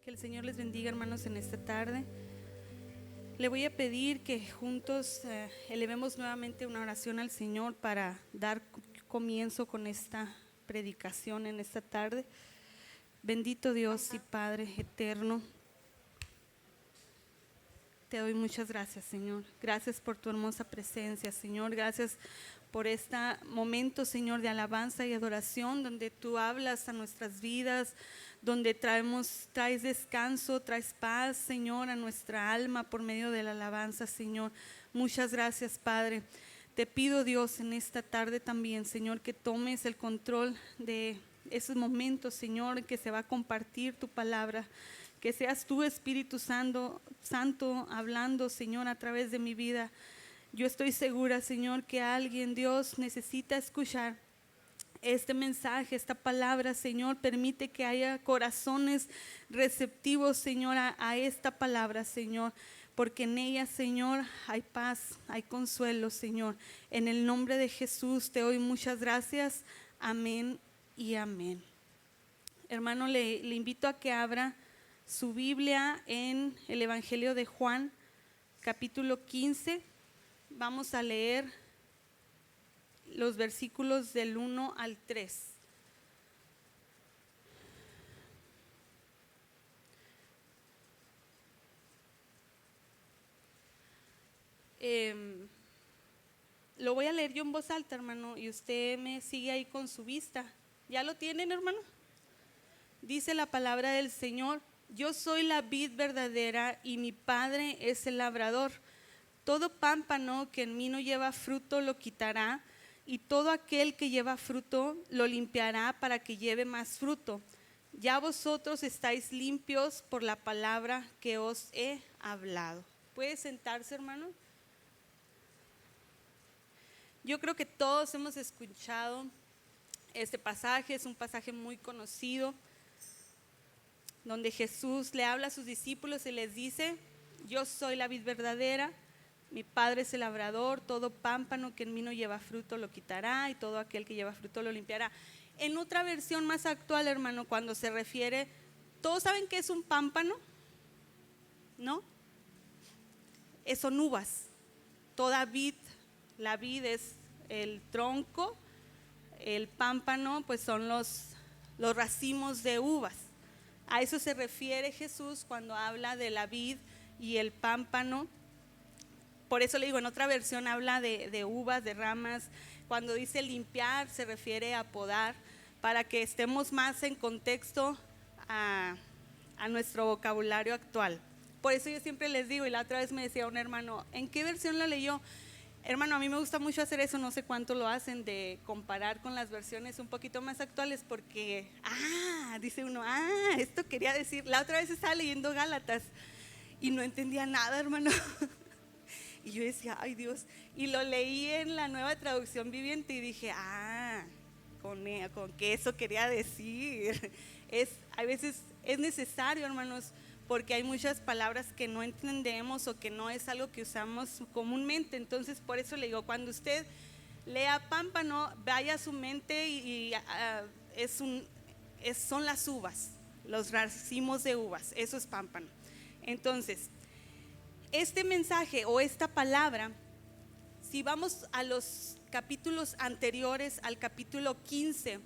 Que el Señor les bendiga, hermanos, en esta tarde. Le voy a pedir que juntos elevemos nuevamente una oración al Señor para dar comienzo con esta predicación en esta tarde. Bendito Dios y Padre eterno, te doy muchas gracias, Señor. Gracias por tu hermosa presencia, Señor. Gracias por este momento, Señor, de alabanza y adoración, donde tú hablas a nuestras vidas, donde traes descanso, traes paz, Señor, a nuestra alma por medio de la alabanza, Señor. Muchas gracias, Padre. Te pido, Dios, en esta tarde también, Señor, que tomes el control de esos momentos, Señor, en que se va a compartir tu palabra. Que seas tú, Espíritu Santo, hablando, Señor, a través de mi vida. Yo estoy segura, Señor, que alguien, Dios, necesita escuchar este mensaje, esta palabra, Señor. Permite que haya corazones receptivos, Señor, a esta palabra, Señor. Porque en ella, Señor, hay paz, hay consuelo, Señor. En el nombre de Jesús te doy muchas gracias. Amén y amén. Hermano, le invito a que abra su Biblia en el Evangelio de Juan, capítulo 15. Vamos a leer los versículos del 1 al 3. Lo voy a leer yo en voz alta, hermano, y usted me sigue ahí con su vista. ¿Ya lo tienen, hermano? Dice la palabra del Señor: yo soy la vid verdadera y mi Padre es el labrador. Todo pámpano que en mí no lleva fruto lo quitará, y todo aquel que lleva fruto lo limpiará para que lleve más fruto. Ya vosotros estáis limpios por la palabra que os he hablado. ¿Puede sentarse, hermano? Yo creo que todos hemos escuchado este pasaje. Es un pasaje muy conocido, donde Jesús le habla a sus discípulos y les dice: yo soy la vid verdadera, mi Padre es el labrador, todo pámpano que en mí no lleva fruto lo quitará, y todo aquel que lleva fruto lo limpiará. En otra versión más actual, hermano, cuando se refiere, ¿todos saben qué es un pámpano? ¿No? Son uvas. Toda vid, la vid es el tronco, el pámpano pues son los racimos de uvas. A eso se refiere Jesús cuando habla de la vid y el pámpano. Por eso le digo, en otra versión habla de uvas, de ramas. Cuando dice limpiar, se refiere a podar, para que estemos más en contexto a nuestro vocabulario actual. Por eso yo siempre les digo, y la otra vez me decía un hermano: ¿en qué versión la leyó? Hermano, a mí me gusta mucho hacer eso, no sé cuánto lo hacen, de comparar con las versiones un poquito más actuales, porque, dice uno, esto quería decir. La otra vez estaba leyendo Gálatas y no entendía nada, hermano. Y yo decía, ay Dios, y lo leí en la Nueva Traducción Viviente y dije, con que eso quería decir. A veces es necesario, hermanos, porque hay muchas palabras que no entendemos o que no es algo que usamos comúnmente. Entonces, por eso le digo, cuando usted lea pámpano, vaya a su mente y son las uvas, los racimos de uvas, eso es pámpano. Entonces, este mensaje o esta palabra, si vamos a los capítulos anteriores, al capítulo 15,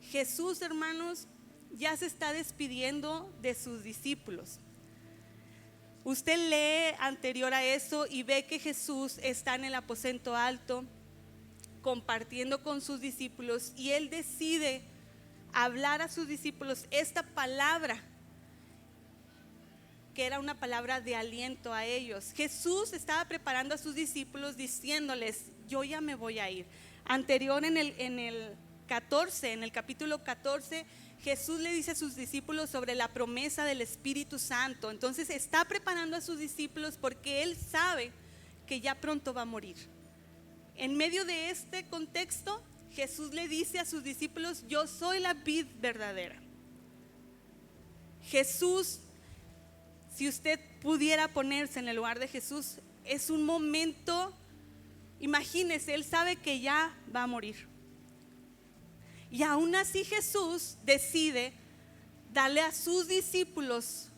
Jesús, hermanos, ya se está despidiendo de sus discípulos. Usted lee anterior a eso y ve que Jesús está en el aposento alto compartiendo con sus discípulos, y él decide hablar a sus discípulos esta palabra, que era una palabra de aliento a ellos. Jesús estaba preparando a sus discípulos diciéndoles: yo ya me voy a ir. Anterior en el capítulo 14, Jesús le dice a sus discípulos sobre la promesa del Espíritu Santo. Entonces está preparando a sus discípulos porque él sabe que ya pronto va a morir. En medio de este contexto, Jesús le dice a sus discípulos: yo soy la vid verdadera. Jesús, si usted pudiera ponerse en el lugar de Jesús, es un momento, imagínese, él sabe que ya va a morir. Y aún así Jesús decide darle a sus discípulos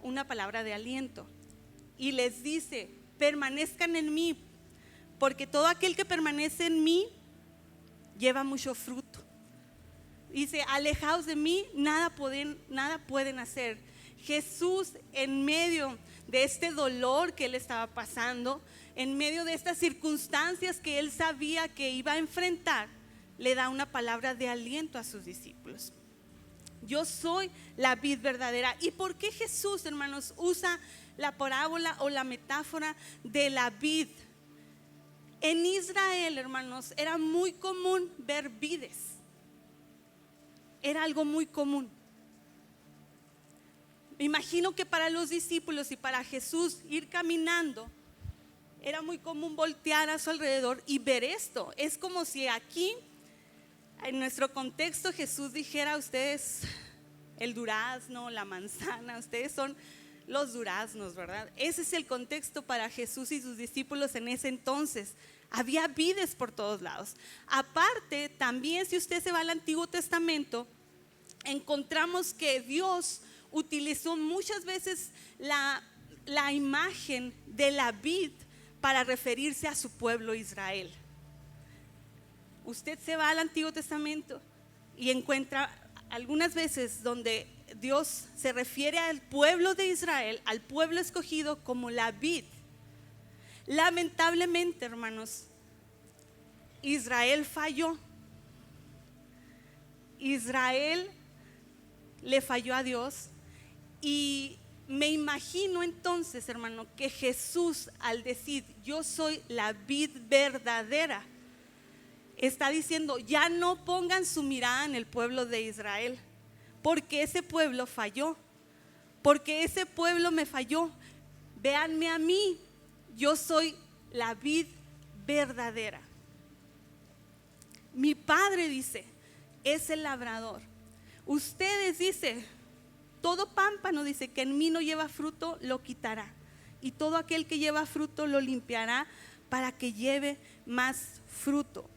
una palabra de aliento y les dice: permanezcan en mí, porque todo aquel que permanece en mí lleva mucho fruto. Dice: alejaos de mí, nada pueden hacer. Jesús, en medio de este dolor que él estaba pasando, en medio de estas circunstancias que él sabía que iba a enfrentar, le da una palabra de aliento a sus discípulos. Yo soy la vid verdadera. ¿Y por qué Jesús, hermanos, usa la parábola o la metáfora de la vid? En Israel, hermanos, era muy común ver vides. Era algo muy común. Me imagino que para los discípulos y para Jesús ir caminando, era muy común voltear a su alrededor y ver esto. Es como si aquí, en nuestro contexto, Jesús dijera: ustedes el durazno, la manzana, ustedes son los duraznos, ¿verdad? Ese es el contexto para Jesús y sus discípulos en ese entonces. Había vides por todos lados. Aparte, también si usted se va al Antiguo Testamento, encontramos que Dios utilizó muchas veces la imagen de la vid para referirse a su pueblo Israel. Usted se va al Antiguo Testamento y encuentra algunas veces donde Dios se refiere al pueblo de Israel, al pueblo escogido, como la vid. Lamentablemente, hermanos, Israel falló. Israel le falló a Dios. Y me imagino entonces, hermano, que Jesús, al decir: yo soy la vid verdadera, está diciendo: ya no pongan su mirada en el pueblo de Israel, porque ese pueblo falló, porque ese pueblo me falló. Véanme a mí, yo soy la vid verdadera. Mi Padre, dice, es el labrador. Ustedes, dice, todo pámpano, dice, que en mí no lleva fruto, lo quitará, y todo aquel que lleva fruto lo limpiará para que lleve más fruto.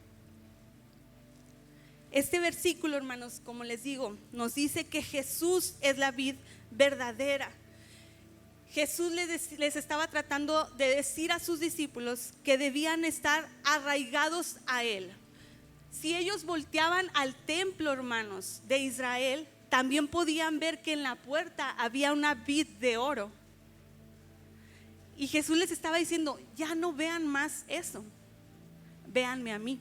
Este versículo, hermanos, como les digo, nos dice que Jesús es la vid verdadera. Jesús les estaba tratando de decir a sus discípulos que debían estar arraigados a Él. Si ellos volteaban al templo, hermanos, de Israel, también podían ver que en la puerta había una vid de oro. Y Jesús les estaba diciendo: ya no vean más eso, véanme a mí.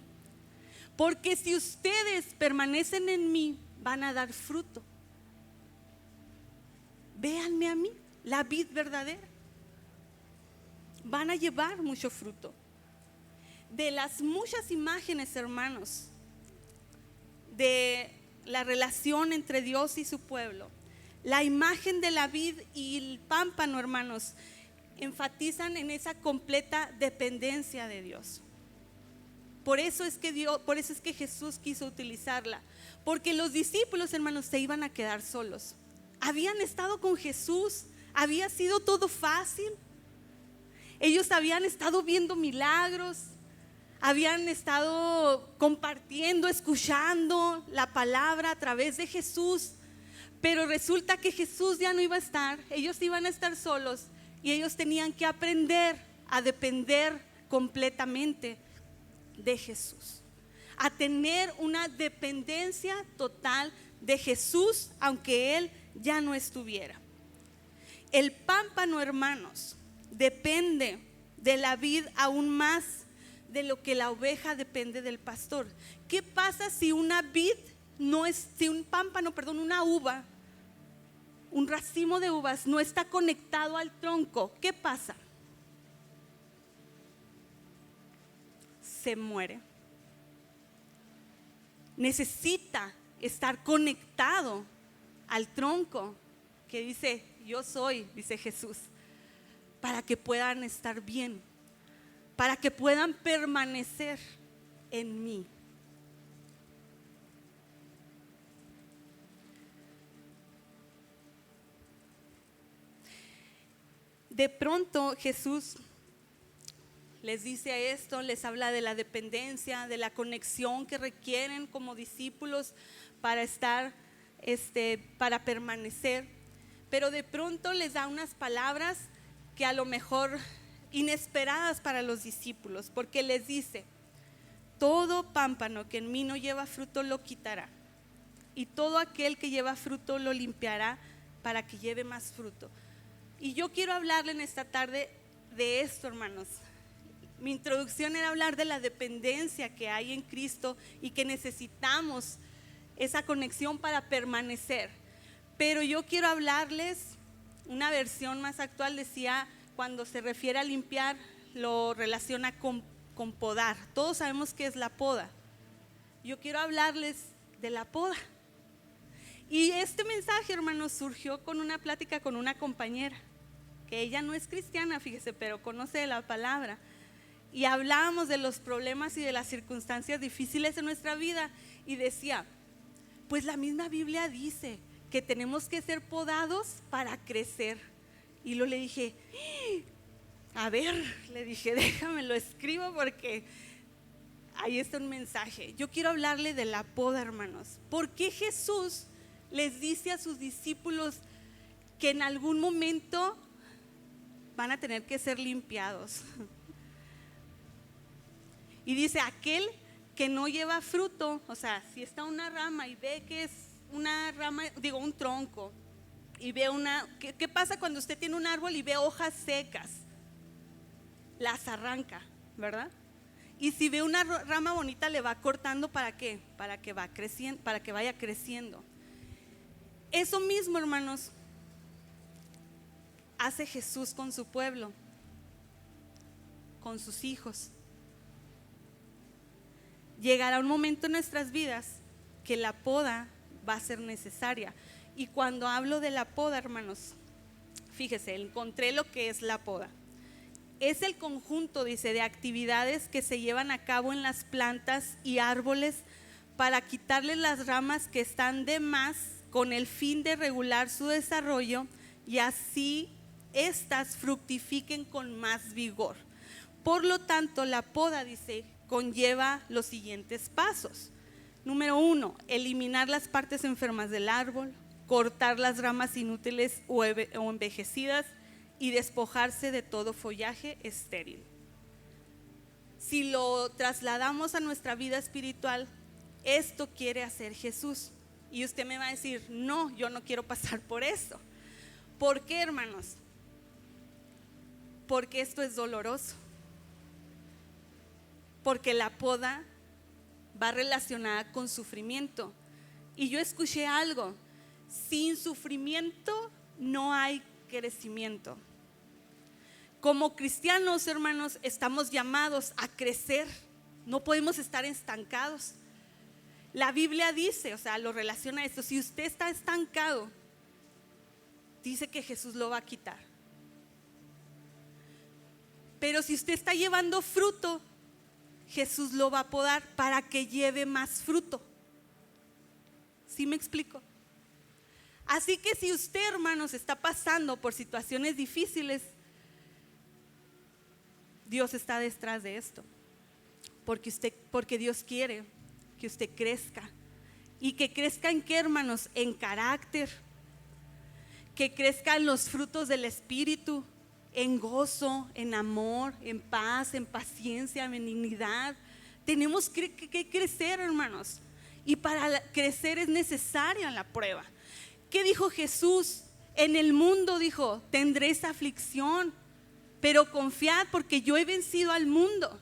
Porque si ustedes permanecen en mí, van a dar fruto. Véanme a mí, la vid verdadera. Van a llevar mucho fruto. De las muchas imágenes, hermanos, de la relación entre Dios y su pueblo, la imagen de la vid y el pámpano, hermanos, enfatizan en esa completa dependencia de Dios. Por eso es que Jesús quiso utilizarla, porque los discípulos, hermanos, se iban a quedar solos. Habían estado con Jesús, había sido todo fácil. Ellos habían estado viendo milagros, habían estado compartiendo, escuchando la palabra a través de Jesús, pero resulta que Jesús ya no iba a estar, ellos iban a estar solos y ellos tenían que aprender a depender completamente de Jesús, a tener una dependencia total de Jesús, aunque Él ya no estuviera. El pámpano, hermanos, depende de la vid aún más de lo que la oveja depende del pastor. ¿Qué pasa si una una uva, un racimo de uvas no está conectado al tronco? ¿Qué pasa? Se muere. Necesita estar conectado al tronco que dice: yo soy, dice Jesús, para que puedan estar bien, para que puedan permanecer en mí. De pronto Jesús les dice esto, les habla de la dependencia, de la conexión que requieren como discípulos para estar, para permanecer. pero de pronto les da unas palabras que a lo mejor inesperadas para los discípulos, porque les dice: todo pámpano que en mí no lleva fruto lo quitará, y todo aquel que lleva fruto lo limpiará para que lleve más fruto. Y yo quiero hablarle en esta tarde de esto, hermanos. Mi introducción era hablar de la dependencia que hay en Cristo y que necesitamos esa conexión para permanecer. Pero yo quiero hablarles, una versión más actual decía, cuando se refiere a limpiar, lo relaciona con podar. Todos sabemos qué es la poda. Yo quiero hablarles de la poda. Y este mensaje, hermanos, surgió con una plática con una compañera, que ella no es cristiana, fíjese, pero conoce de la palabra. Y hablábamos de los problemas y de las circunstancias difíciles en nuestra vida. Y decía, pues la misma Biblia dice que tenemos que ser podados para crecer. Y luego le dije, a ver, le dije, déjame lo escribo porque ahí está un mensaje. Yo quiero hablarle de la poda, hermanos. ¿Por qué Jesús les dice a sus discípulos que en algún momento van a tener que ser limpiados? Y dice, aquel que no lleva fruto, o sea, si está una rama y ve que es una rama, digo un tronco, y ve ¿qué pasa cuando usted tiene un árbol y ve hojas secas? Las arranca, ¿verdad? Y si ve una rama bonita le va cortando, ¿para qué? Para que vaya creciendo. Eso mismo, hermanos, hace Jesús con su pueblo, con sus hijos. Llegará un momento en nuestras vidas que la poda va a ser necesaria. Y cuando hablo de la poda, hermanos, fíjese, encontré lo que es la poda. Es el conjunto, dice, de actividades que se llevan a cabo en las plantas y árboles para quitarles las ramas que están de más, con el fin de regular su desarrollo y así éstas fructifiquen con más vigor. Por lo tanto, la poda, dice, conlleva los siguientes pasos. Número 1, eliminar las partes enfermas del árbol, cortar las ramas inútiles o envejecidas y despojarse de todo follaje estéril. Si lo trasladamos a nuestra vida espiritual, esto quiere hacer Jesús. Y usted me va a decir, no, yo no quiero pasar por esto. ¿Por qué, hermanos? Porque esto es doloroso. Porque la poda va relacionada con sufrimiento. Y yo escuché algo: sin sufrimiento no hay crecimiento. Como cristianos, hermanos, estamos llamados a crecer. No podemos estar estancados. La Biblia dice, o sea, lo relaciona a esto: si usted está estancado, dice que Jesús lo va a quitar. Pero si usted está llevando fruto, Jesús lo va a podar para que lleve más fruto. ¿Sí me explico? Así que si usted, hermanos, está pasando por situaciones difíciles, Dios está detrás de esto. Porque Dios quiere que usted crezca. ¿Y que crezca en qué, hermanos? En carácter. Que crezca en los frutos del Espíritu, en gozo, en amor, en paz, en paciencia, en benignidad. Tenemos que crecer, hermanos. Y para crecer es necesaria la prueba. ¿Qué dijo Jesús? En el mundo, dijo, tendréis aflicción, pero confiad porque yo he vencido al mundo.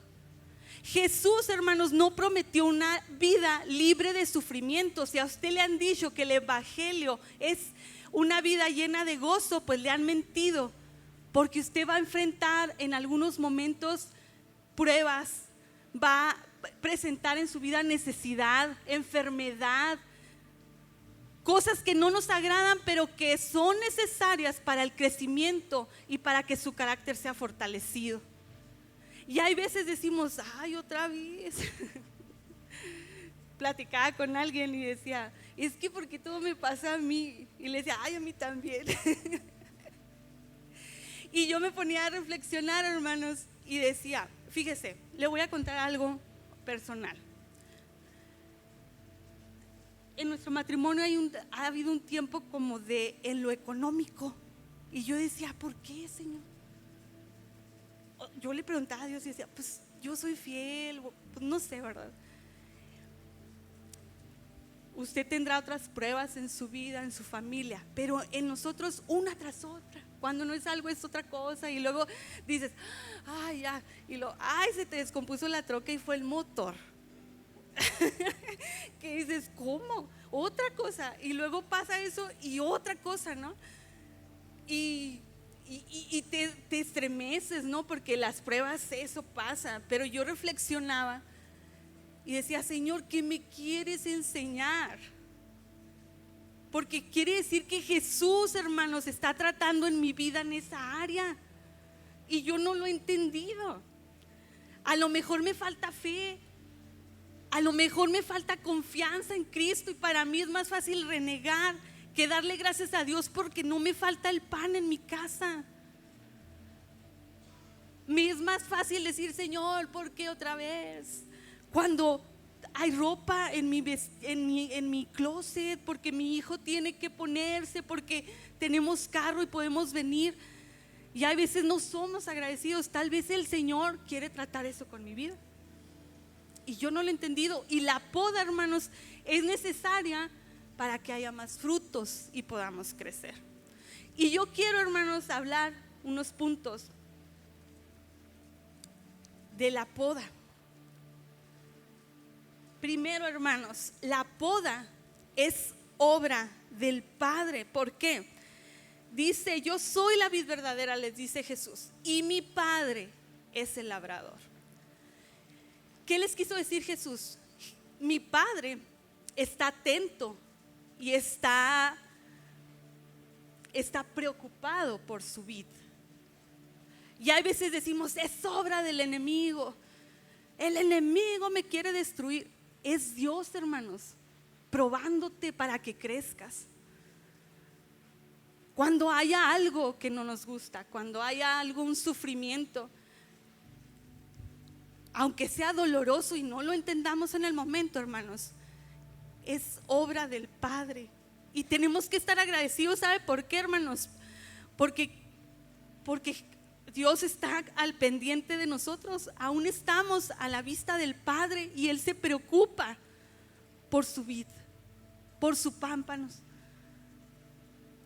Jesús, hermanos, no prometió una vida libre de sufrimiento. Si a usted le han dicho que el evangelio es una vida llena de gozo, pues le han mentido, porque usted va a enfrentar en algunos momentos pruebas, va a presentar en su vida necesidad, enfermedad, cosas que no nos agradan, pero que son necesarias para el crecimiento y para que su carácter sea fortalecido. Y hay veces decimos, ay, otra vez. Platicaba con alguien y decía, es que porque todo me pasa a mí. Y le decía, ay, a mí también. Y yo me ponía a reflexionar, hermanos, y decía, fíjese, le voy a contar algo personal. en nuestro matrimonio ha habido un tiempo como de en lo económico. Y yo decía, ¿por qué, Señor? Yo le preguntaba a Dios y decía, pues yo soy fiel, pues no sé, ¿verdad? Usted tendrá otras pruebas en su vida, en su familia, pero en nosotros una tras otra. Cuando no es algo es otra cosa, y luego dices, ay, ya, y se te descompuso la troca y fue el motor. Que dices, ¿cómo? Otra cosa, y luego pasa eso y otra cosa, ¿no? Y te estremeces, ¿no? Porque las pruebas, eso pasa. Pero yo reflexionaba y decía, Señor, ¿qué me quieres enseñar? Porque quiere decir que Jesús, hermanos, está tratando en mi vida en esa área y yo no lo he entendido. A lo mejor me falta fe, a lo mejor me falta confianza en Cristo, y para mí es más fácil renegar que darle gracias a Dios porque no me falta el pan en mi casa. Me es más fácil decir, Señor, ¿por qué otra vez? Cuando hay ropa en mi closet, porque mi hijo tiene que ponerse, porque tenemos carro y podemos venir. Y a veces no somos agradecidos. Tal vez el Señor quiere tratar eso con mi vida y yo no lo he entendido. Y la poda, hermanos, es necesaria para que haya más frutos y podamos crecer. Y yo quiero, hermanos, hablar unos puntos de la poda. Primero, hermanos, la poda es obra del Padre. ¿Por qué? Dice, yo soy la vid verdadera, les dice Jesús, y mi Padre es el labrador. ¿Qué les quiso decir Jesús? Mi Padre está atento y está preocupado por su vid. Y hay veces decimos, es obra del enemigo, el enemigo me quiere destruir. Es Dios, hermanos, probándote para que crezcas. Cuando haya algo que no nos gusta, cuando haya algún sufrimiento, aunque sea doloroso y no lo entendamos en el momento, hermanos, es obra del Padre. Y tenemos que estar agradecidos. ¿Sabe por qué, hermanos? Porque Dios está al pendiente de nosotros. Aún estamos a la vista del Padre y Él se preocupa por su vid, por sus pámpanos.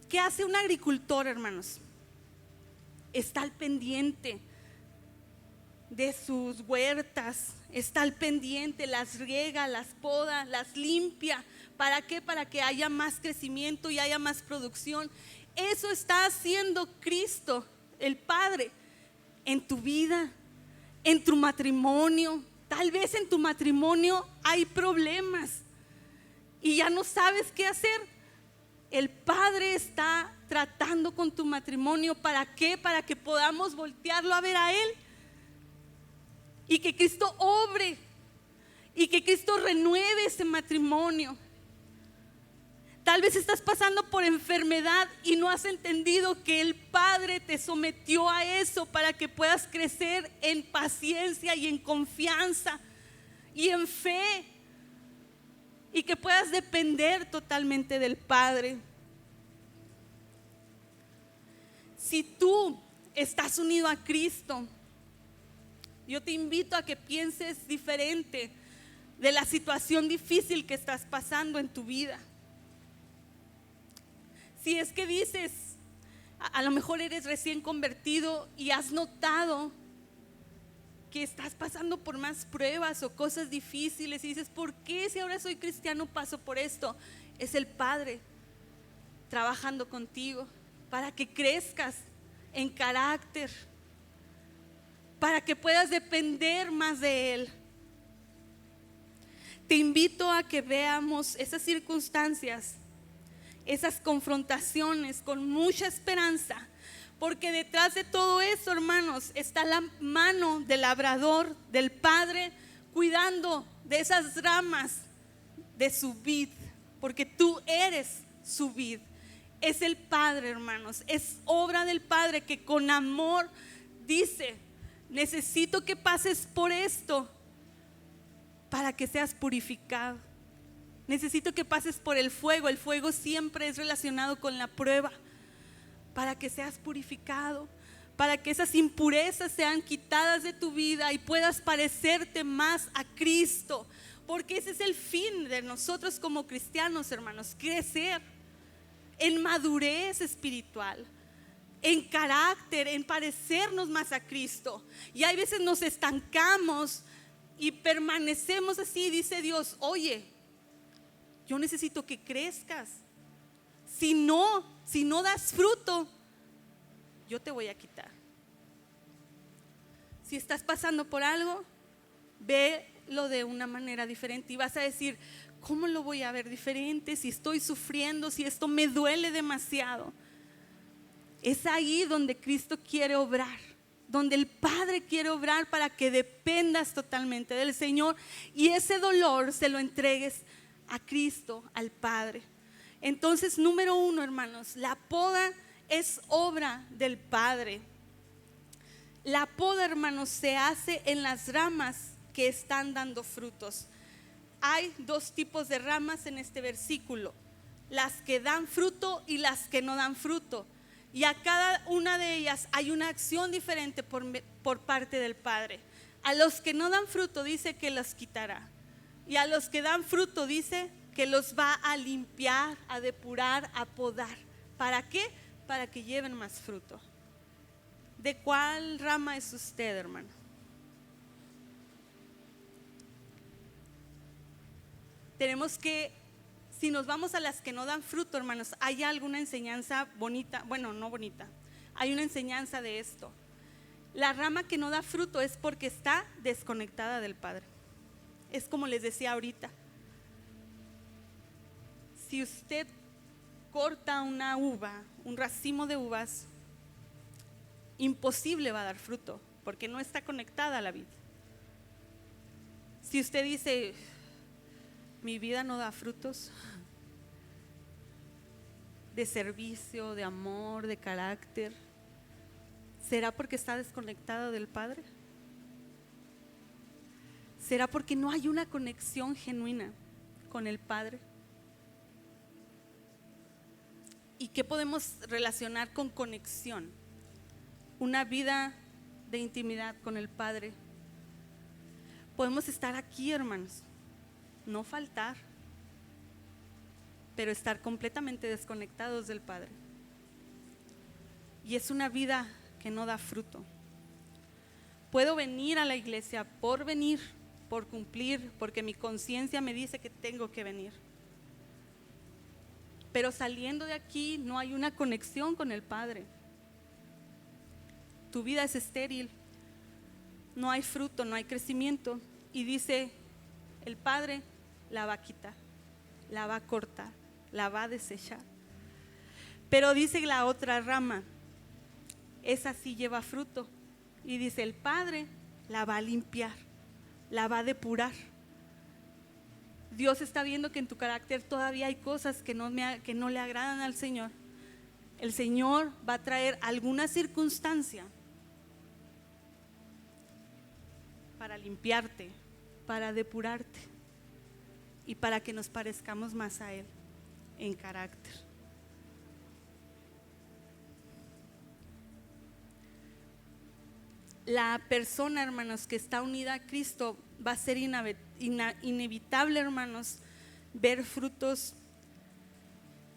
¿Qué hace un agricultor, hermanos? Está al pendiente de sus huertas, está al pendiente, las riega, las poda, las limpia. ¿Para qué? Para que haya más crecimiento y haya más producción. Eso está haciendo Cristo, el Padre, en tu vida, en tu matrimonio. Tal vez en tu matrimonio hay problemas y ya no sabes qué hacer. El Padre está tratando con tu matrimonio. ¿Para qué? Para que podamos voltearlo a ver a Él y que Cristo obre y que Cristo renueve ese matrimonio. Tal vez estás pasando por enfermedad y no has entendido que el Padre te sometió a eso para que puedas crecer en paciencia y en confianza y en fe, y que puedas depender totalmente del Padre. Si tú estás unido a Cristo, yo te invito a que pienses diferente de la situación difícil que estás pasando en tu vida. Si es que dices, a lo mejor eres recién convertido y has notado que estás pasando por más pruebas o cosas difíciles y dices, ¿por qué si ahora soy cristiano paso por esto? Es el Padre trabajando contigo para que crezcas en carácter, para que puedas depender más de Él. Te invito a que veamos esas circunstancias, esas confrontaciones con mucha esperanza, porque detrás de todo eso, hermanos, está la mano del labrador, del Padre, cuidando de esas ramas de su vid, porque tú eres su vid. Es el Padre, hermanos, es obra del Padre que con amor dice, necesito que pases por esto para que seas purificado. Necesito que pases por el fuego. El fuego siempre es relacionado con la prueba, para que seas purificado, para que esas impurezas sean quitadas de tu vida y puedas parecerte más a Cristo. Porque ese es el fin de nosotros como cristianos, hermanos: crecer en madurez espiritual, en carácter, en parecernos más a Cristo. Y hay veces nos estancamos y permanecemos así. Dice Dios: oye, yo necesito que crezcas. Si no das fruto, yo te voy a quitar. Si estás pasando por algo, velo de una manera diferente y vas a decir: ¿cómo lo voy a ver diferente si estoy sufriendo, si esto me duele demasiado? Es ahí donde Cristo quiere obrar, donde el Padre quiere obrar, para que dependas totalmente del Señor y ese dolor se lo entregues a Cristo, al Padre. Entonces, número 1, hermanos, la poda es obra del Padre. La poda, hermanos, se hace en las ramas que están dando frutos. Hay 2 tipos de ramas en este versículo: las que dan fruto y las que no dan fruto. Y a cada una de ellas hay una acción diferente por parte del Padre. A los que no dan fruto dice que los quitará, y a los que dan fruto dice que los va a limpiar, a depurar, a podar. ¿Para qué? Para que lleven más fruto. ¿De cuál rama es usted, hermano? Tenemos que, si nos vamos a las que no dan fruto, hermanos, hay alguna enseñanza bonita. Bueno, no bonita, hay una enseñanza de esto. La rama que no da fruto es porque está desconectada del Padre. Es como les decía ahorita: si usted corta una uva, un racimo de uvas, imposible va a dar fruto, porque no está conectada a la vida. Si usted dice: mi vida no da frutos de servicio, de amor, de carácter, ¿será porque está desconectado del Padre? ¿Será porque no hay una conexión genuina con el Padre? ¿Y qué podemos relacionar con conexión? Una vida de intimidad con el Padre. Podemos estar aquí, hermanos, no faltar, pero estar completamente desconectados del Padre. Y es una vida que no da fruto. Puedo venir a la iglesia por venir, por cumplir, porque mi conciencia me dice que tengo que venir. Pero saliendo de aquí no hay una conexión con el Padre. Tu vida es estéril, no hay fruto, no hay crecimiento. Y dice el Padre: la va a quitar, la va a cortar, la va a desechar. Pero dice la otra rama: esa sí lleva fruto. Y dice el Padre: la va a limpiar, la va a depurar. Dios está viendo que en tu carácter todavía hay cosas que no le agradan al Señor. El Señor va a traer alguna circunstancia para limpiarte, para depurarte y para que nos parezcamos más a Él en carácter. La persona, hermanos, que está unida a Cristo, va a ser inevitable, hermanos, ver frutos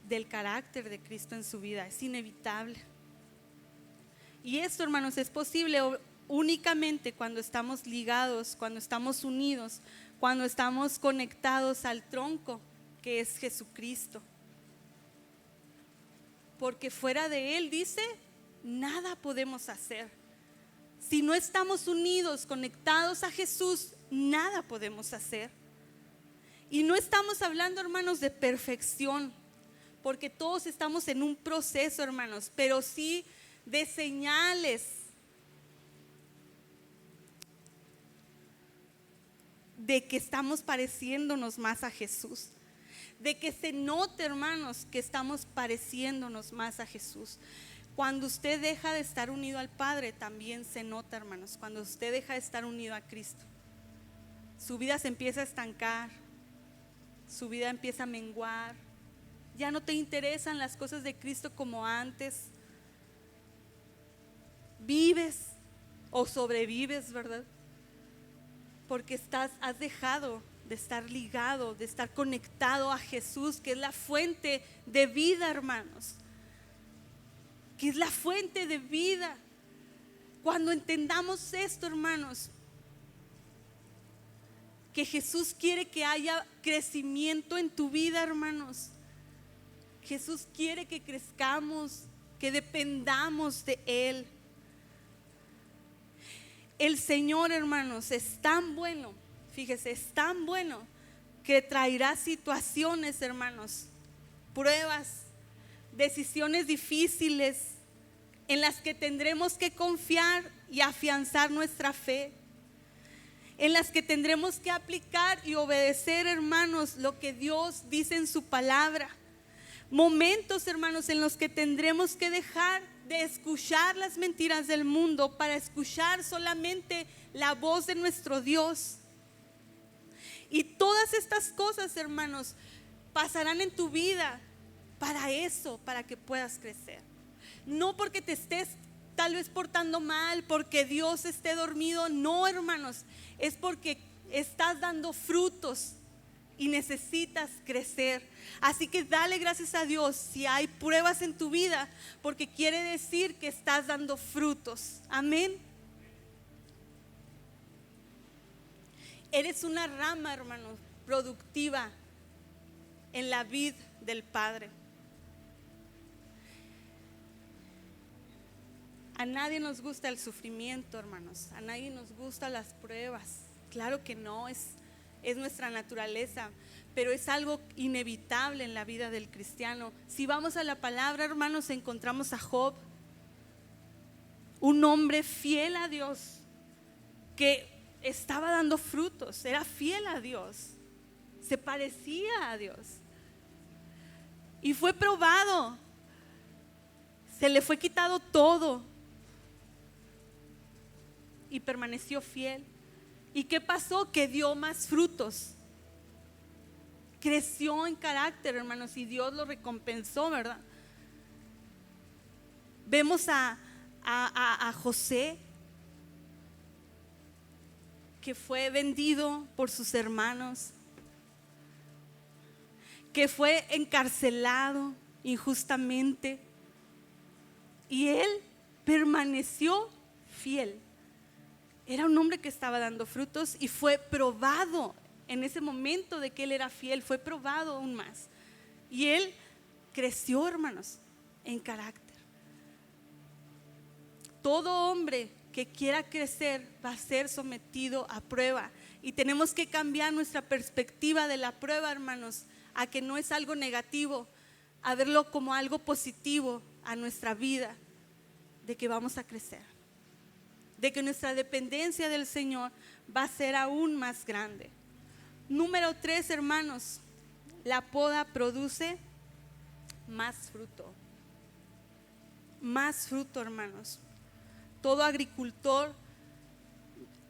del carácter de Cristo en su vida. Es inevitable. Y esto, hermanos, es posible únicamente cuando estamos ligados, cuando estamos unidos, cuando estamos conectados al tronco que es Jesucristo. Porque fuera de Él, dice, nada podemos hacer. Si no estamos unidos, conectados a Jesús, nada podemos hacer. Y no estamos hablando, hermanos, de perfección, porque todos estamos en un proceso, hermanos, pero sí de señales de que estamos pareciéndonos más a Jesús, de que se note, hermanos, que estamos pareciéndonos más a Jesús. Cuando usted deja de estar unido al Padre, también se nota, hermanos. Cuando usted deja de estar unido a Cristo, su vida se empieza a estancar, su vida empieza a menguar, ya no te interesan las cosas de Cristo como antes, vives o sobrevives, ¿verdad? Porque has dejado de estar ligado, de estar conectado a Jesús, que es la fuente de vida, hermanos, que es la fuente de vida. Cuando entendamos esto, hermanos, que Jesús quiere que haya crecimiento en tu vida, hermanos. Jesús quiere que crezcamos, que dependamos de Él. El Señor, hermanos, es tan bueno, fíjese, es tan bueno que traerá situaciones, hermanos, pruebas, decisiones difíciles en las que tendremos que confiar y afianzar nuestra fe, en las que tendremos que aplicar y obedecer, hermanos, lo que Dios dice en su palabra. Momentos, hermanos, en los que tendremos que dejar de escuchar las mentiras del mundo para escuchar solamente la voz de nuestro Dios. Y todas estas cosas, hermanos, pasarán en tu vida para eso, para que puedas crecer. No porque te estés tal vez portando mal, porque Dios esté dormido, no, hermanos, es porque estás dando frutos y necesitas crecer. Así que dale gracias a Dios si hay pruebas en tu vida, porque quiere decir que estás dando frutos. Amén. Eres una rama, hermano, productiva en la vid del Padre. A nadie nos gusta el sufrimiento, hermanos. A nadie nos gustan las pruebas. Claro que no, es nuestra naturaleza, pero es algo inevitable en la vida del cristiano. Si vamos a la palabra, hermanos, encontramos a Job, un hombre fiel a Dios, que estaba dando frutos, era fiel a Dios, se parecía a Dios, y fue probado, se le fue quitado todo, y permaneció fiel. ¿Y qué pasó? Que dio más frutos, creció en carácter, hermanos, y Dios lo recompensó, ¿verdad? Vemos a José, que fue vendido por sus hermanos, que fue encarcelado injustamente, y él permaneció fiel. Era un hombre que estaba dando frutos y fue probado en ese momento de que él era fiel, fue probado aún más. Y él creció, hermanos, en carácter. Todo hombre que quiera crecer va a ser sometido a prueba. Y tenemos que cambiar nuestra perspectiva de la prueba, hermanos, a que no es algo negativo, a verlo como algo positivo a nuestra vida, de que vamos a crecer, de que nuestra dependencia del Señor va a ser aún más grande. Número 3, hermanos, la poda produce más fruto. Más fruto, hermanos. Todo agricultor,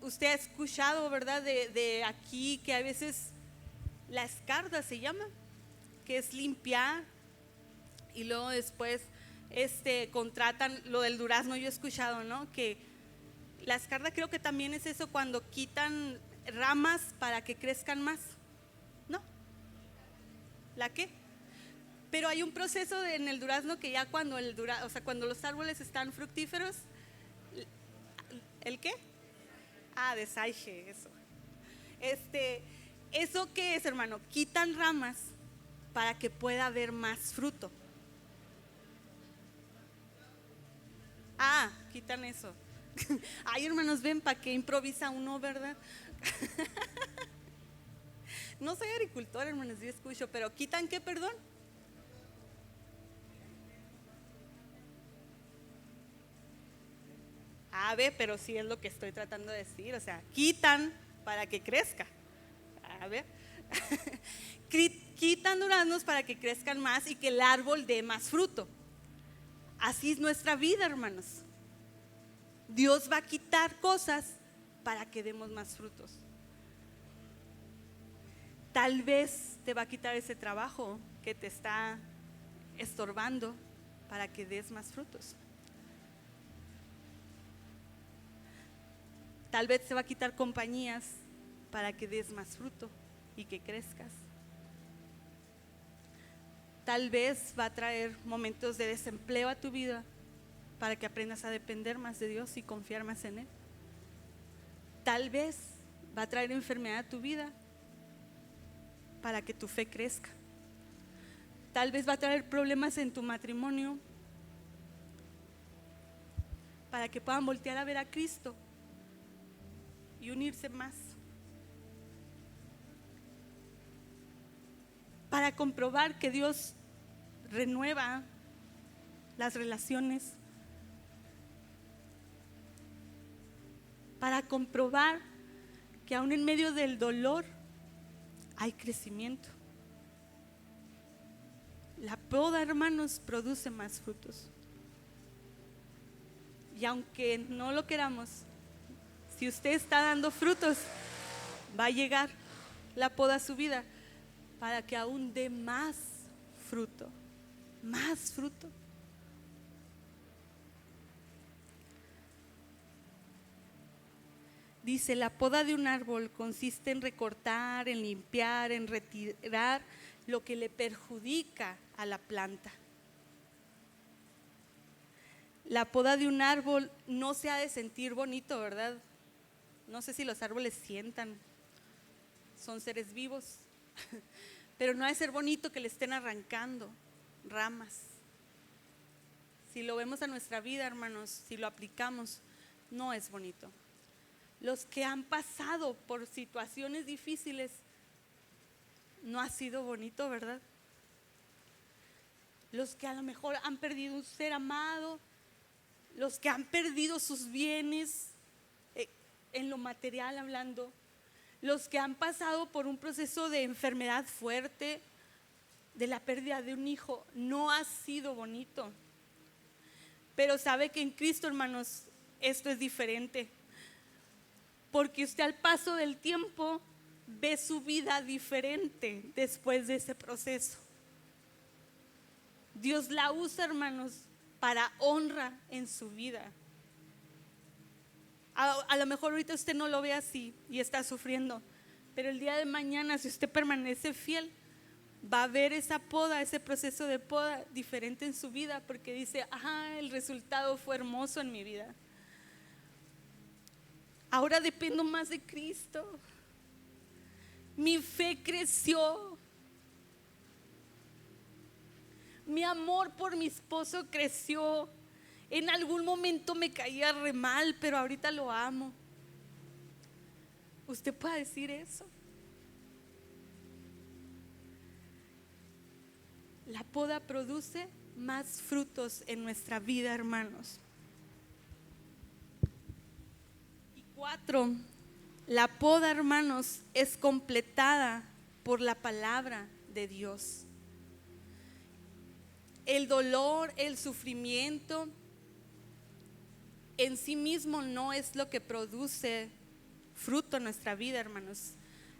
usted ha escuchado, ¿verdad? De aquí que a veces la escarda se llama, que es limpiar, y luego después contratan lo del durazno. Yo he escuchado, ¿no? Que la escarda creo que también es eso, cuando quitan ramas para que crezcan más, ¿no? ¿La qué? Pero hay un proceso en el durazno que ya cuando cuando los árboles están fructíferos, ¿el qué? Desaige, eso. ¿Eso qué es, hermano? Quitan ramas para que pueda haber más fruto. Quitan eso. Ay, hermanos, ven para qué improvisa uno, ¿verdad? No soy agricultor, hermanos, yo escucho, pero ¿quitan qué, perdón? Ve, pero sí es lo que estoy tratando de decir, o sea, quitan para que crezca. A ver, quitan duraznos para que crezcan más y que el árbol dé más fruto. Así es nuestra vida, hermanos. Dios va a quitar cosas para que demos más frutos. Tal vez te va a quitar ese trabajo que te está estorbando para que des más frutos. Tal vez te va a quitar compañías para que des más fruto y que crezcas. Tal vez va a traer momentos de desempleo a tu vida para que aprendas a depender más de Dios y confiar más en Él. Tal vez va a traer enfermedad a tu vida para que tu fe crezca. Tal vez va a traer problemas en tu matrimonio para que puedan voltear a ver a Cristo y unirse más. Para comprobar que Dios renueva las relaciones. Para comprobar que aún en medio del dolor hay crecimiento. La poda, hermanos, produce más frutos. Y aunque no lo queramos, si usted está dando frutos, va a llegar la poda a su vida para que aún dé más fruto, más fruto. Dice, la poda de un árbol consiste en recortar, en limpiar, en retirar lo que le perjudica a la planta. La poda de un árbol no se ha de sentir bonito, ¿verdad? No sé si los árboles sientan, son seres vivos, pero no ha de ser bonito que le estén arrancando ramas. Si lo vemos a nuestra vida, hermanos, si lo aplicamos, no es bonito. Los que han pasado por situaciones difíciles, no ha sido bonito, ¿verdad? Los que a lo mejor han perdido un ser amado, los que han perdido sus bienes, en lo material hablando, los que han pasado por un proceso de enfermedad fuerte, de la pérdida de un hijo, no ha sido bonito. Pero sabe que en Cristo, hermanos, esto es diferente. Porque usted al paso del tiempo ve su vida diferente después de ese proceso. Dios la usa, hermanos, para honra en su vida. A lo mejor ahorita usted no lo ve así y está sufriendo, pero el día de mañana, si usted permanece fiel, va a ver esa poda, ese proceso de poda diferente en su vida, porque dice, el resultado fue hermoso en mi vida. Ahora dependo más de Cristo. Mi fe creció. Mi amor por mi esposo creció. En algún momento me caía re mal, pero ahorita lo amo. ¿Usted puede decir eso? La poda produce más frutos en nuestra vida, hermanos. 4, la poda, hermanos, es completada por la palabra de Dios. El dolor, el sufrimiento en sí mismo no es lo que produce fruto en nuestra vida, hermanos.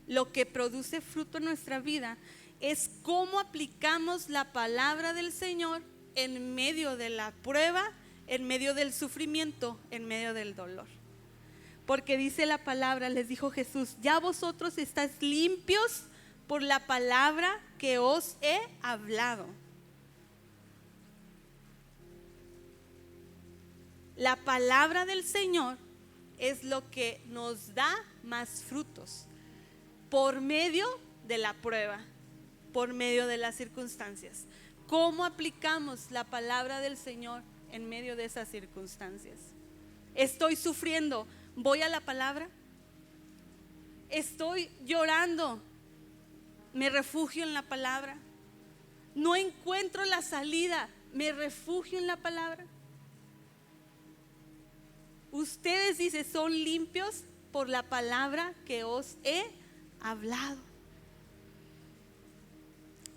Lo que produce fruto en nuestra vida es cómo aplicamos la palabra del Señor en medio de la prueba, en medio del sufrimiento, en medio del dolor. Porque dice la palabra, les dijo Jesús, ya vosotros estáis limpios por la palabra que os he hablado. La palabra del Señor es lo que nos da más frutos por medio de la prueba, por medio de las circunstancias. ¿Cómo aplicamos la palabra del Señor en medio de esas circunstancias? Estoy sufriendo, voy a la palabra. Estoy llorando, me refugio en la palabra. No encuentro la salida, me refugio en la palabra. Ustedes, dice, son limpios por la palabra que os he hablado.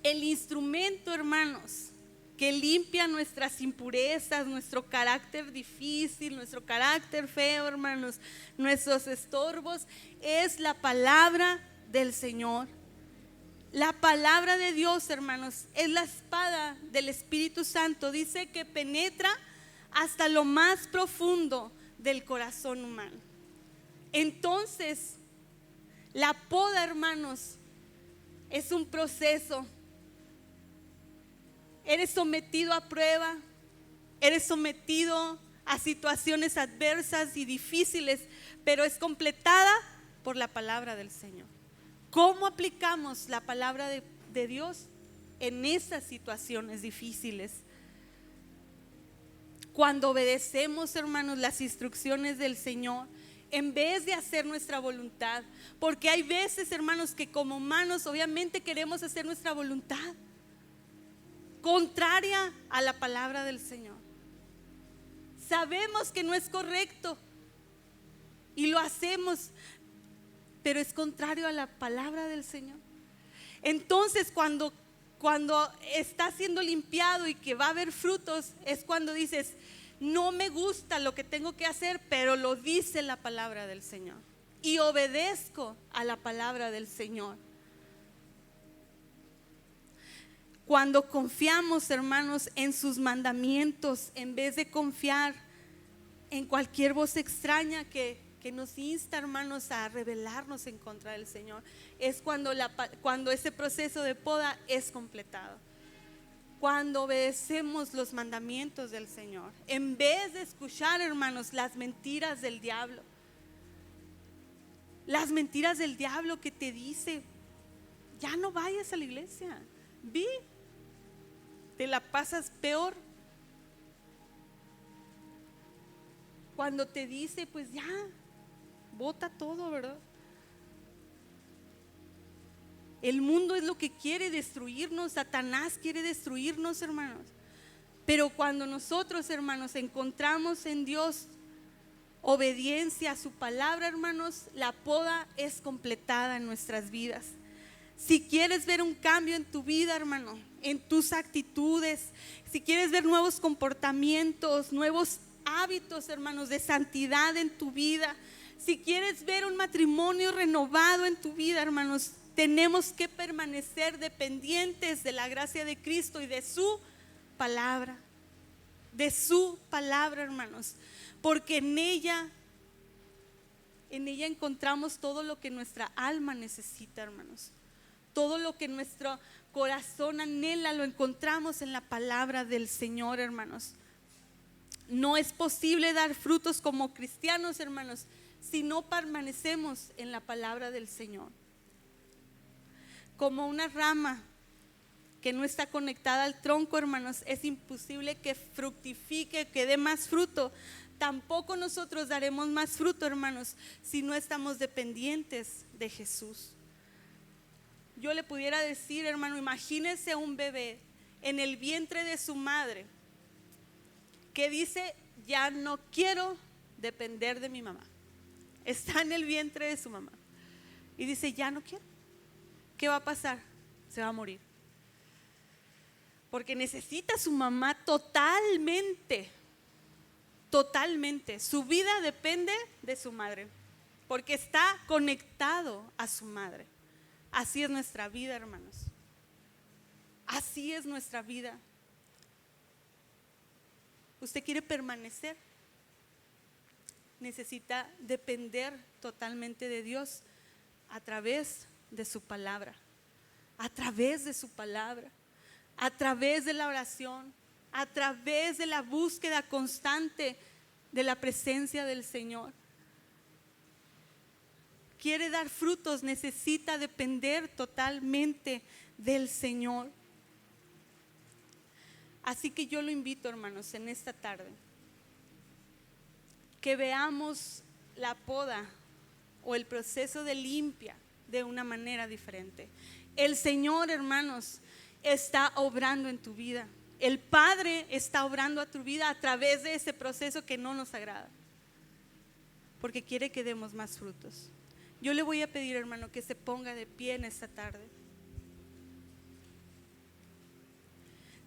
El instrumento, hermanos, que limpia nuestras impurezas, nuestro carácter difícil, nuestro carácter feo, hermanos, nuestros estorbos, es la palabra del Señor. La palabra de Dios, hermanos, es la espada del Espíritu Santo. Dice que penetra hasta lo más profundo del corazón humano. Entonces, la poda, hermanos, es un proceso. Eres sometido a prueba, eres sometido a situaciones adversas y difíciles, pero es completada por la palabra del Señor. ¿Cómo aplicamos la palabra de Dios en esas situaciones difíciles? Cuando obedecemos, hermanos, las instrucciones del Señor, en vez de hacer nuestra voluntad, porque hay veces, hermanos, que como humanos obviamente queremos hacer nuestra voluntad contraria a la palabra del Señor. Sabemos que no es correcto y lo hacemos, pero es contrario a la palabra del Señor. Entonces cuando está siendo limpiado y que va a haber frutos, es cuando dices: no me gusta lo que tengo que hacer, pero lo dice la palabra del Señor y obedezco a la palabra del Señor. Cuando confiamos, hermanos, en sus mandamientos, en vez de confiar en cualquier voz extraña que nos insta, hermanos, a rebelarnos en contra del Señor, es cuando ese proceso de poda es completado. Cuando obedecemos los mandamientos del Señor, en vez de escuchar, hermanos, las mentiras del diablo. Las mentiras del diablo que te dice: ya no vayas a la iglesia, te la pasas peor. Cuando te dice: pues ya, bota todo, ¿verdad? El mundo es lo que quiere destruirnos, Satanás quiere destruirnos, hermanos. Pero cuando nosotros, hermanos, encontramos en Dios obediencia a su palabra, hermanos, la poda es completada en nuestras vidas. Si quieres ver un cambio en tu vida, hermano, en tus actitudes, si quieres ver nuevos comportamientos, nuevos hábitos, hermanos, de santidad en tu vida, si quieres ver un matrimonio renovado en tu vida, hermanos, tenemos que permanecer dependientes de la gracia de Cristo y de su palabra. De su palabra, hermanos, porque en ella encontramos todo lo que nuestra alma necesita, hermanos. Todo lo que nuestro corazón anhela lo encontramos en la palabra del Señor, hermanos. No es posible dar frutos como cristianos, hermanos, si no permanecemos en la palabra del Señor. Como una rama que no está conectada al tronco, hermanos, es imposible que fructifique, que dé más fruto. Tampoco nosotros daremos más fruto, hermanos, si no estamos dependientes de Jesús. Yo le pudiera decir, hermano, imagínese un bebé en el vientre de su madre que dice: ya no quiero depender de mi mamá. Está en el vientre de su mamá y dice: ya no quiero. ¿Qué va a pasar? Se va a morir. Porque necesita a su mamá totalmente. Su vida depende de su madre, porque está conectado a su madre. Así es nuestra vida, hermanos. Así es nuestra vida. ¿Usted quiere permanecer? Necesita depender totalmente de Dios a través de su palabra. A través de su palabra. A través de la oración. A través de la búsqueda constante de la presencia del Señor. Quiere dar frutos, necesita depender totalmente del Señor. Así que yo lo invito, hermanos, en esta tarde, que veamos la poda o el proceso de limpia de una manera diferente. El Señor, hermanos, está obrando en tu vida. El Padre está obrando a tu vida a través de ese proceso que no nos agrada, porque quiere que demos más frutos. Yo le voy a pedir, hermano, que se ponga de pie en esta tarde.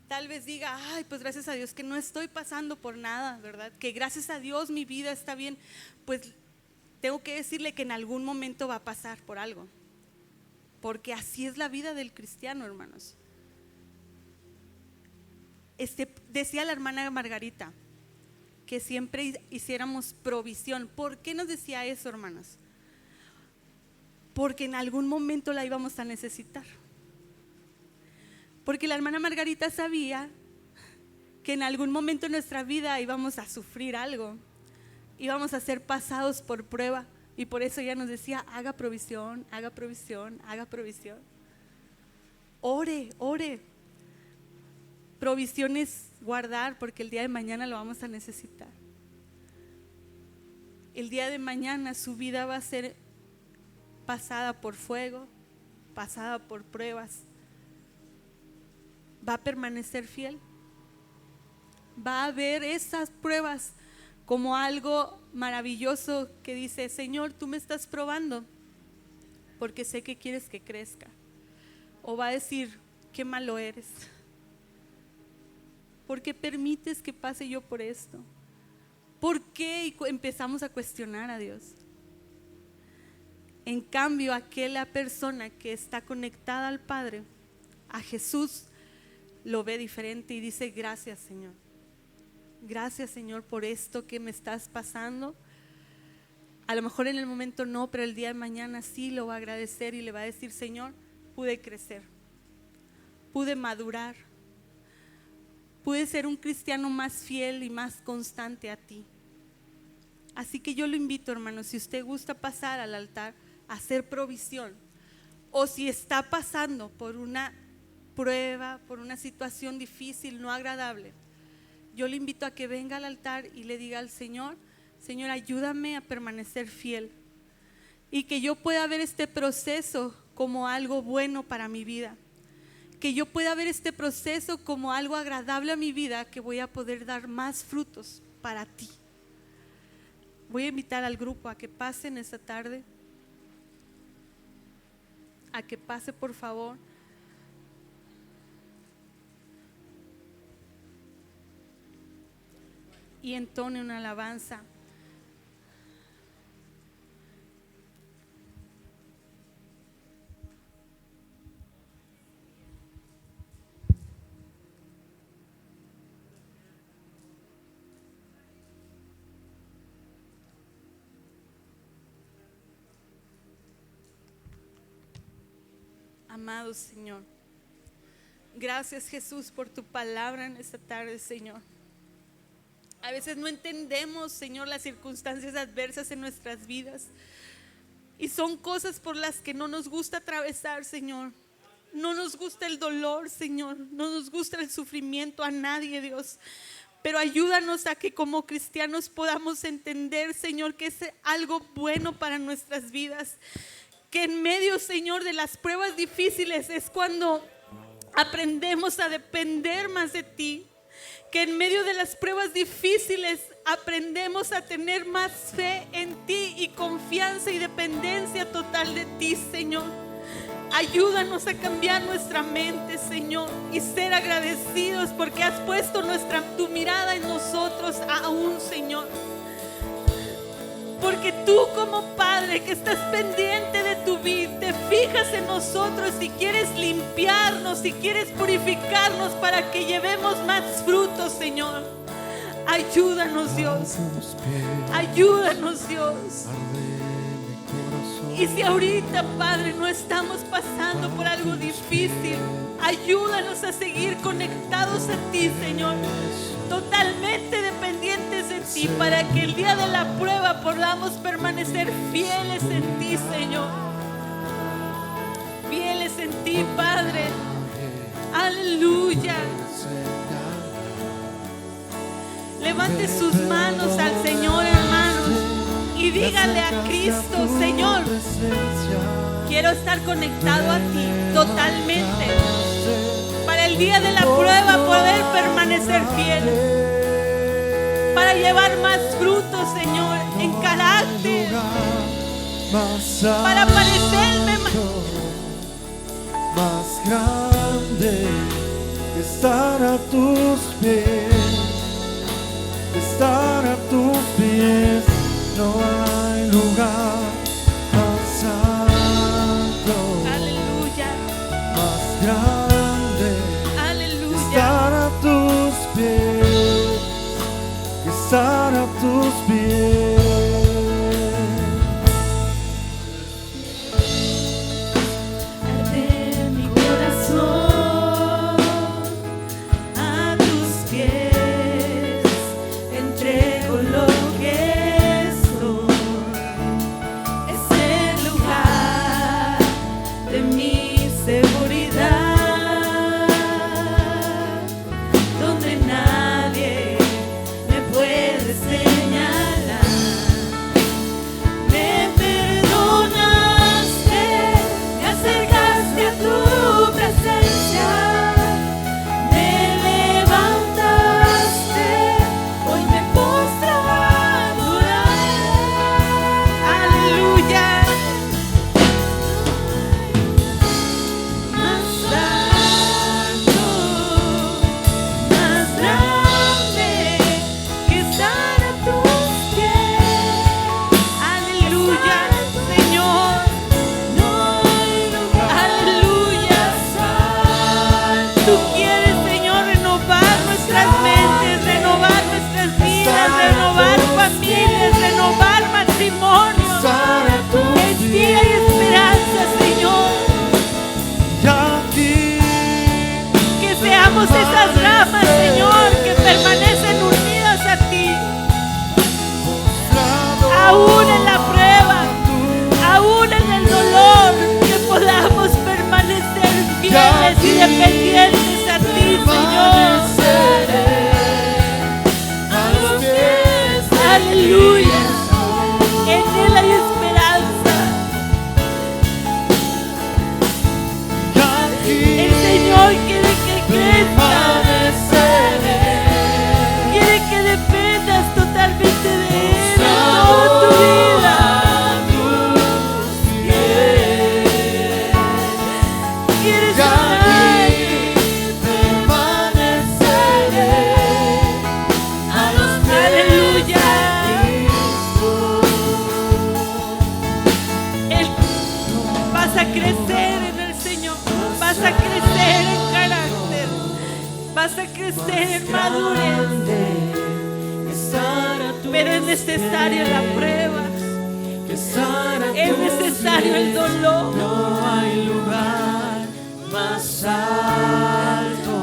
Tal vez diga: ay, pues gracias a Dios que no estoy pasando por nada, ¿verdad? Que gracias a Dios mi vida está bien. Pues tengo que decirle que en algún momento va a pasar por algo. porque así es la vida del cristiano, hermanos. Decía la hermana Margarita que siempre hiciéramos provisión. ¿Por qué nos decía eso, hermanos? Porque en algún momento la íbamos a necesitar. Porque la hermana Margarita sabía que en algún momento de nuestra vida íbamos a sufrir algo, íbamos a ser pasados por prueba, y por eso ella nos decía: haga provisión, haga provisión, haga provisión. Ore, ore. Provisión es guardar, porque el día de mañana lo vamos a necesitar. El día de mañana su vida va a ser pasada por fuego, pasada por pruebas. ¿Va a permanecer fiel? Va a ver esas pruebas como algo maravilloso que dice: Señor, tú me estás probando porque sé que quieres que crezca. O va a decir: qué malo eres, ¿por qué permites que pase yo por esto? ¿Por qué? Y empezamos a cuestionar a Dios. En cambio, aquella persona que está conectada al Padre, a Jesús, lo ve diferente y dice: gracias, Señor. Gracias, Señor, por esto que me estás pasando. A lo mejor en el momento no, pero el día de mañana sí lo va a agradecer y le va a decir: Señor, pude crecer, pude madurar, pude ser un cristiano más fiel y más constante a ti. Así que yo lo invito, hermano, si usted gusta pasar al altar a hacer provisión, o si está pasando por una prueba, por una situación difícil, no agradable, yo le invito a que venga al altar y le diga al Señor: Señor, ayúdame a permanecer fiel, y que yo pueda ver este proceso como algo bueno para mi vida, que yo pueda ver este proceso como algo agradable a mi vida, que voy a poder dar más frutos para ti. Voy a invitar al grupo a que pasen esta tarde, a que pase, por favor. Y entone una alabanza. Amado Señor, gracias, Jesús, por tu palabra en esta tarde, Señor. A veces no entendemos, Señor, las circunstancias adversas en nuestras vidas, y son cosas por las que no nos gusta atravesar, Señor. No nos gusta el dolor, Señor. No nos gusta el sufrimiento a nadie, Dios. Pero ayúdanos a que como cristianos podamos entender, Señor, que es algo bueno para nuestras vidas. Que en medio, Señor, de las pruebas difíciles es cuando aprendemos a depender más de ti. Que en medio de las pruebas difíciles aprendemos a tener más fe en ti y confianza y dependencia total de ti, Señor. Ayúdanos a cambiar nuestra mente, Señor, y ser agradecidos porque has puesto tu mirada en nosotros aún, Señor. Porque tú, como Padre que estás pendiente de tu vida, te fijas en nosotros y quieres limpiarnos y quieres purificarnos para que llevemos más frutos, Señor. Ayúdanos, Dios. Ayúdanos, Dios. Y si ahorita, Padre, no estamos pasando por algo difícil, ayúdanos a seguir conectados a ti, Señor, totalmente dependientes de ti, para que el día de la prueba podamos permanecer fieles en ti, Señor. Fieles en ti, Padre. Aleluya. Levante sus manos al Señor, hermanos, y dígale a Cristo: Señor, quiero estar conectado a ti totalmente, para el día de la prueba poder permanecer fiel, para llevar más frutos, Señor, en carácter, para parecerme más grande, estar a tus pies, estar a tus pies. No hay lugar más alto. Aleluya. estar a tus pies. Arde mi corazón a tus pies, entrego lo que soy. Es el lugar de mi seguridad, donde nadie me puede señalar. Me perdonaste, me acercaste a tu presencia, me levantaste, hoy me postro a adorar. Aleluya. Más alto, más grande que estar a tus pies. Aleluya, Señor. No hay lugar. Aleluya. Tú quieres, Señor, renovar nuestras mentes, renovar nuestras vidas, renovar familias, renovar matrimonios. Es día y esperanza, Señor. Y aquí, Que seamos esas ramas, Señor, que permanecen unidas a ti, aún en la prueba, aún en el dolor, que podamos permanecer fieles y dependientes a ti, Señor. a los pies. Aleluya. En Él hay esperanza. Y aquí El Señor quiere que crezcas, quiere que dependas totalmente de Él en toda tu vida. Quieres sanar. Aleluya. Vas a crecer en el Señor, vas a crecer en carácter, vas a crecer en madurez. Pero es necesaria la prueba, es necesario el dolor. No hay lugar más alto.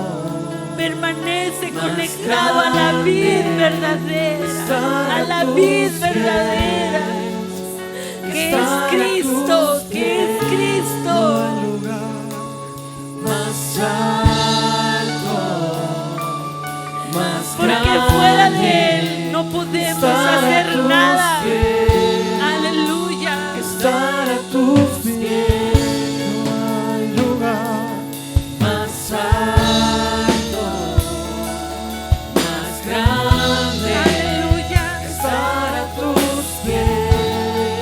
Permanece conectado a la vid verdadera, a la vid verdadera, que es Cristo, que es Cristo. Más alto, más Porque fuera de Él no podemos hacer nada. Aleluya. estar a tus pies. No hay lugar más alto, más grande. Aleluya. Estar a tus pies,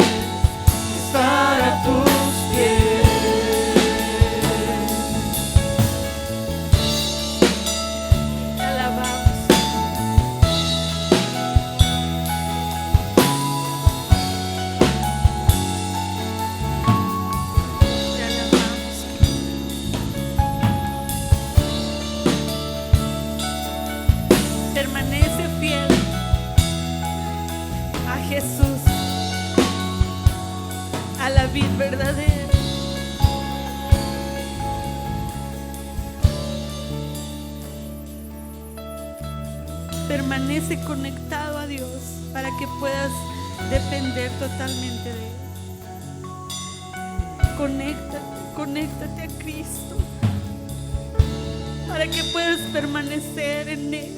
estar a tus pies. Te alabamos. Te alabamos. Permanece fiel a Jesús, a la vid verdadera. Permanece conectado a Dios para que puedas depender totalmente de Él. Conéctate a Cristo para que puedas permanecer en Él.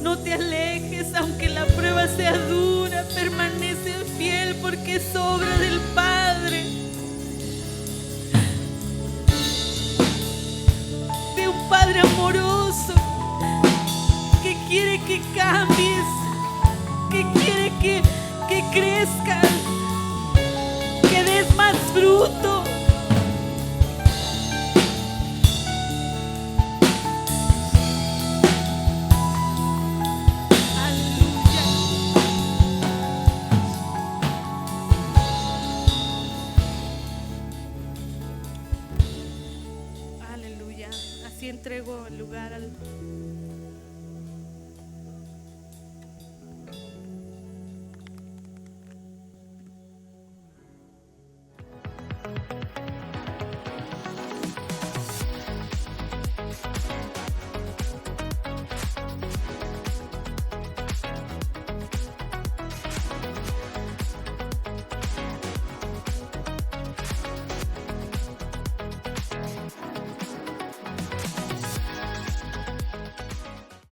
No te alejes, aunque la prueba sea dura, permanece fiel porque es obra del Padre. De un Padre amoroso que quiere que cambies, que quiere que crezcas, que des más fruto. Aleluya. Aleluya. Así entrego el lugar al